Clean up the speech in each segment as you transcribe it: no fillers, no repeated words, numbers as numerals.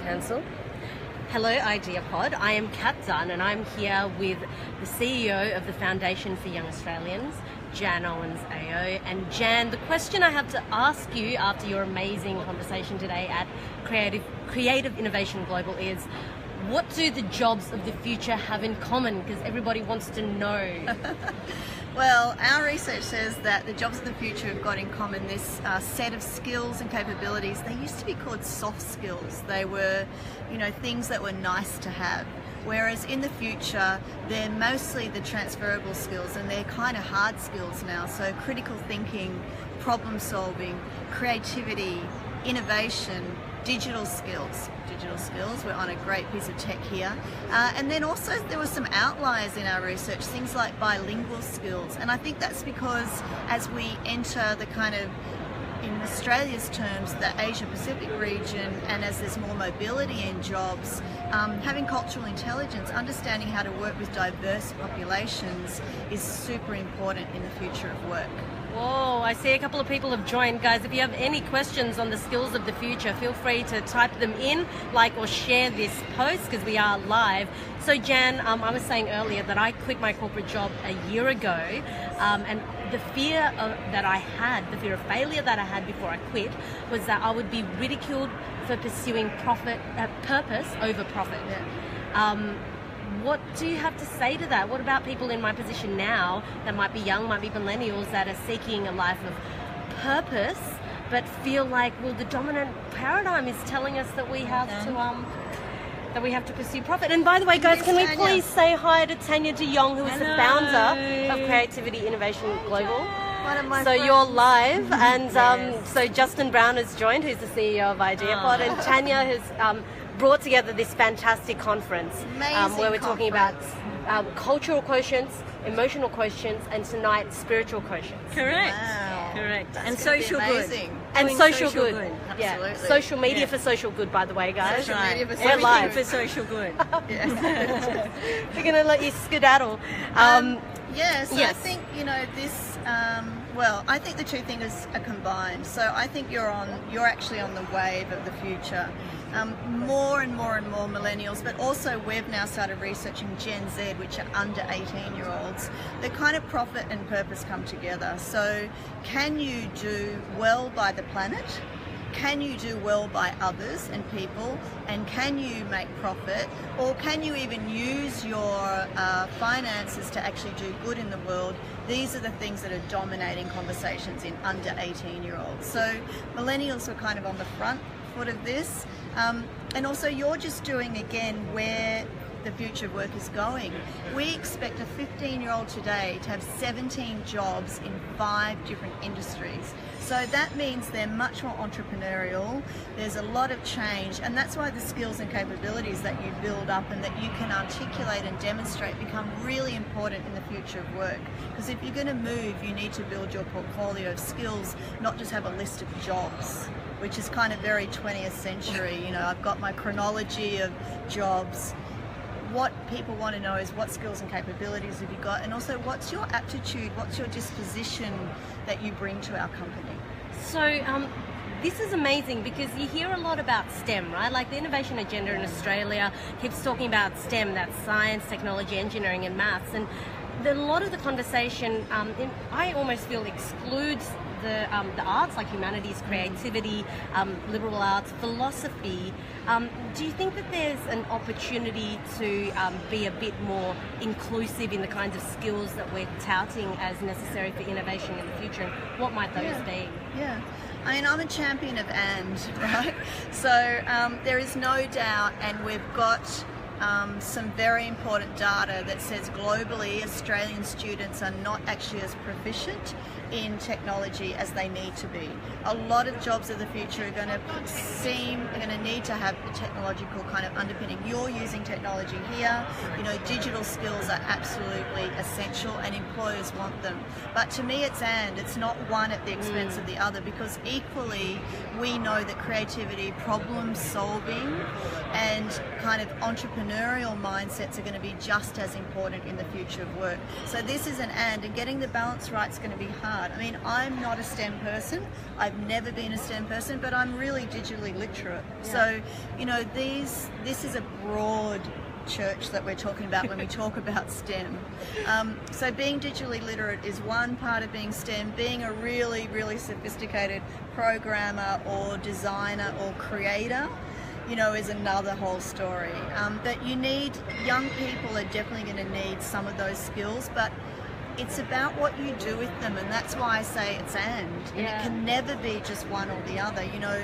Cancel. Hello, Ideapod. I am Kat Dunn, and I'm here with the CEO of the Foundation for Young Australians, Jan Owen AM. And Jan, the question I have to ask you after your amazing conversation today at Creative Innovation Global is, what do the jobs of the future have in common? Because everybody wants to know. Well, our research says that the jobs of the future have got in common this set of skills and capabilities. They used to be called soft skills. They were, things that were nice to have. Whereas in the future, they're mostly the transferable skills, and they're kind of hard skills now. So critical thinking, problem solving, creativity, innovation, digital skills. We're on a great piece of tech here. And then also there were some outliers in our research, things like bilingual skills. And I think that's because as we enter the kind of, in Australia's terms, the Asia Pacific region, and as there's more mobility in jobs, having cultural intelligence, understanding how to work with diverse populations is super important in the future of work. Whoa, I see a couple of people have joined. Guys, if you have any questions on the skills of the future, feel free to type them in, like or share this post, because we are live. So Jan, I was saying earlier that I quit my corporate job a year ago, and the fear that I had, the fear of failure that I had before I quit, was that I would be ridiculed for pursuing purpose over profit. Yeah. What do you have to say to that? What about people in my position now that might be young, might be millennials, that are seeking a life of purpose, but feel like, well, the dominant paradigm is telling us that we have to pursue profit. And by the way, guys, can we please say hi to Tanya de Jong, who is the founder of Creativity Innovation Global. One of my so friends. You're live, and Yes. so Justin Brown has joined, who's the CEO of Ideapod, and Tanya has brought together this fantastic conference where we're talking about cultural quotients, emotional quotients, and tonight spiritual quotients. Correct. Wow. Correct. That's And gonna be social amazing. good. And Doing social good. Yeah. Absolutely. Social media Yeah. for social good, by the way, guys. Social media for We're social live. For social good. We're going to let you skedaddle. Yes, yes. I think this. I think the two things are combined. So I think you're actually on the wave of the future. More and more millennials, but also we've now started researching Gen Z, which are under 18-year-olds. The kind of profit and purpose come together. So can you do well by the planet? Can you do well by others and people? And can you make profit? Or can you even use your finances to actually do good in the world? These are the things that are dominating conversations in under 18-year-olds. So millennials are kind of on the front foot of this. And also you're just doing again where the future of work is going. We expect a 15-year-old today to have 17 jobs in 5 different industries. So that means they're much more entrepreneurial, there's a lot of change, and that's why the skills and capabilities that you build up and that you can articulate and demonstrate become really important in the future of work. Because if you're going to move, you need to build your portfolio of skills, not just have a list of jobs, which is kind of very 20th century. I've got my chronology of jobs. What people want to know is what skills and capabilities have you got, and also what's your aptitude, what's your disposition that you bring to our company. So this is amazing, because you hear a lot about STEM, right? Like the innovation agenda in Australia keeps talking about STEM, that's science, technology, engineering and maths, and a lot of the conversation, I almost feel, excludes the arts, like humanities, creativity, liberal arts, philosophy. Do you think that there's an opportunity to be a bit more inclusive in the kinds of skills that we're touting as necessary for innovation in the future? And what might those be? Yeah. I'm a champion of right? So there is no doubt, and we've got some very important data that says globally Australian students are not actually as proficient in technology as they need to be. A lot of jobs of the future are going to need to have a technological kind of underpinning. You're using technology here. Digital skills are absolutely essential, and employers want them. But to me, it's not one at the expense of the other, because equally we know that creativity, problem solving, and kind of entrepreneurship entrepreneurial mindsets are going to be just as important in the future of work. So this is an and getting the balance right is going to be hard. I mean, I'm not a STEM person. I've never been a STEM person, but I'm really digitally literate. Yeah. So, you know, this is a broad church that we're talking about when we talk about STEM. So being digitally literate is one part of being STEM. Being a really, really sophisticated programmer or designer or creator, you know, is another whole story. But you need, young people are definitely going to need some of those skills, but it's about what you do with them, and that's why I say it's and it can never be just one or the other. You know,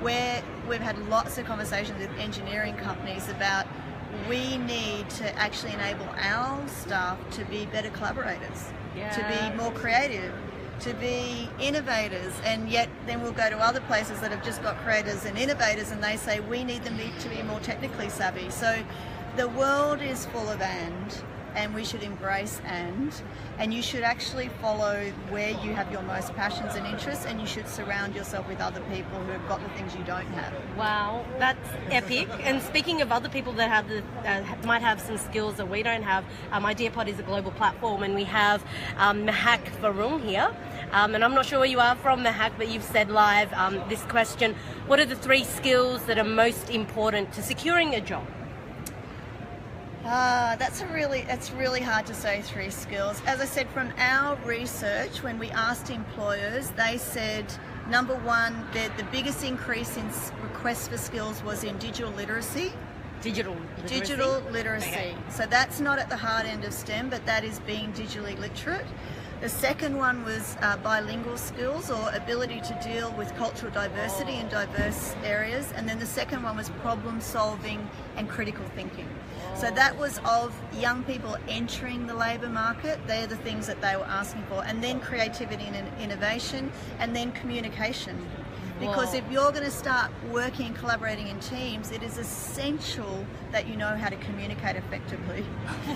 we've had lots of conversations with engineering companies about we need to actually enable our staff to be better collaborators, to be more creative, to be innovators, and yet then we'll go to other places that have just got creators and innovators and they say we need them to be more technically savvy. So the world is full of and we should embrace and you should actually follow where you have your most passions and interests, and you should surround yourself with other people who have got the things you don't have. Wow, that's epic. And speaking of other people that have might have some skills that we don't have, Ideapod is a global platform, and we have Mahak Varun here. And I'm not sure where you are from, Mahak, but you've said live this question: what are the 3 skills that are most important to securing a job? It's really hard to say 3 skills. As I said, from our research, when we asked employers, they said number 1, the biggest increase in requests for skills was in digital literacy. Digital literacy. Okay. So that's not at the hard end of STEM, but that is being digitally literate. The second one was bilingual skills, or ability to deal with cultural diversity in diverse areas. And then the second one was problem solving and critical thinking. So that was of young people entering the labour market. They're the things that they were asking for. And then creativity and innovation, and then communication. Because if you're going to start working and collaborating in teams, it is essential that you know how to communicate effectively,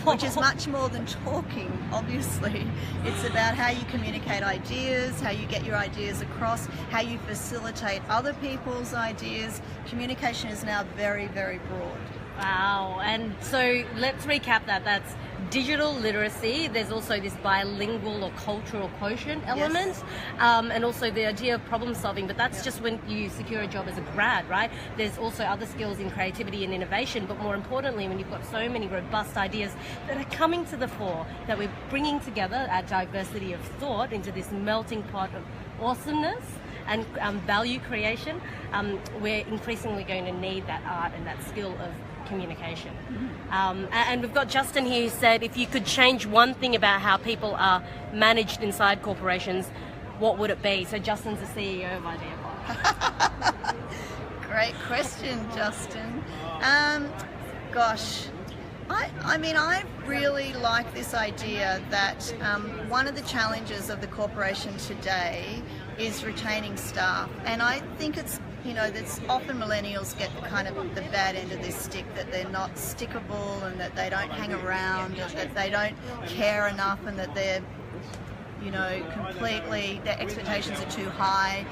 which is much more than talking, obviously. It's about how you communicate ideas, how you get your ideas across, how you facilitate other people's ideas. Communication is now very, very broad. Wow, and so let's recap that. That's digital literacy. There's also this bilingual or cultural quotient element, and also the idea of problem solving, but that's just when you secure a job as a grad, right? There's also other skills in creativity and innovation, but more importantly, when you've got so many robust ideas that are coming to the fore, that we're bringing together our diversity of thought into this melting pot of awesomeness and value creation, we're increasingly going to need that art and that skill of communication. And we've got Justin here who said, if you could change one thing about how people are managed inside corporations, what would it be? So Justin's the CEO of Ideapod. Great question, Justin. Gosh, I mean, I really like this idea that one of the challenges of the corporation today is retaining staff, and I think it's, you know, that's often millennials get the bad end of this stick, that they're not stickable and that they don't hang around and that they don't care enough and that they're, you know, completely, their expectations are too high.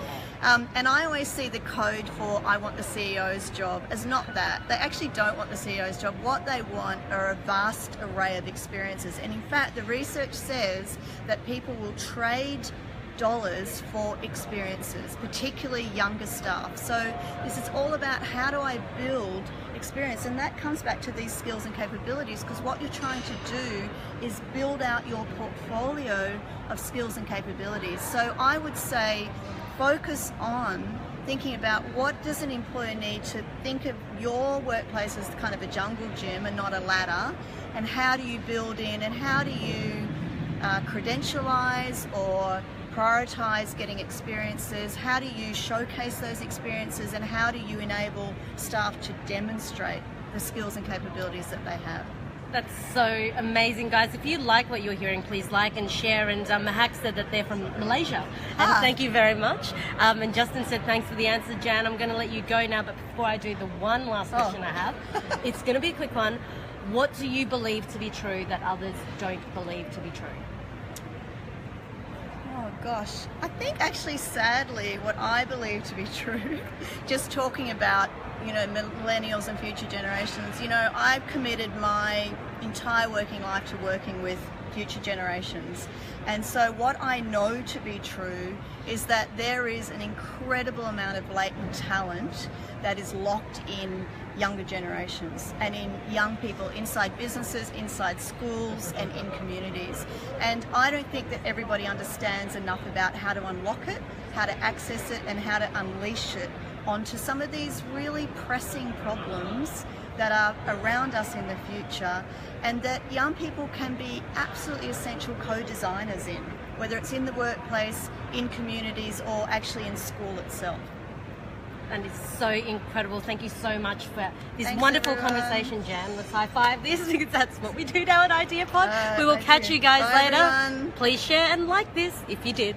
And I always see the code for I want the CEO's job as not that. They actually don't want the CEO's job. What they want are a vast array of experiences. And in fact, the research says that people will trade dollars for experiences, particularly younger staff. So this is all about how do I build experience, and that comes back to these skills and capabilities, because what you're trying to do is build out your portfolio of skills and capabilities. So I would say focus on thinking about what does an employer need to think of your workplace as kind of a jungle gym and not a ladder, and how do you build in and how do you credentialize or prioritize getting experiences, how do you showcase those experiences, and how do you enable staff to demonstrate the skills and capabilities that they have. That's so amazing, guys. If you like what you're hearing, please like and share. And Mahak said that they're from Malaysia. And thank you very much. And Justin said thanks for the answer, Jan. I'm going to let you go now, but before I do, the one last question I have, it's going to be a quick one. What do you believe to be true that others don't believe to be true? Oh gosh, I think actually sadly what I believe to be true, just talking about, millennials and future generations, I've committed my entire working life to working with future generations. And so what I know to be true is that there is an incredible amount of latent talent that is locked in younger generations and in young people inside businesses, inside schools and in communities. And I don't think that everybody understands enough about how to unlock it, how to access it and how to unleash it onto some of these really pressing problems that are around us in the future, and that young people can be absolutely essential co-designers in, whether it's in the workplace, in communities, or actually in school itself. And it's so incredible. Thank you so much for this Thanks, wonderful everyone. conversation, Jan. Let's high five this because that's what we do now at Ideapod. We will Thank catch you. you guys Bye, later. everyone. Please share and like this if you did.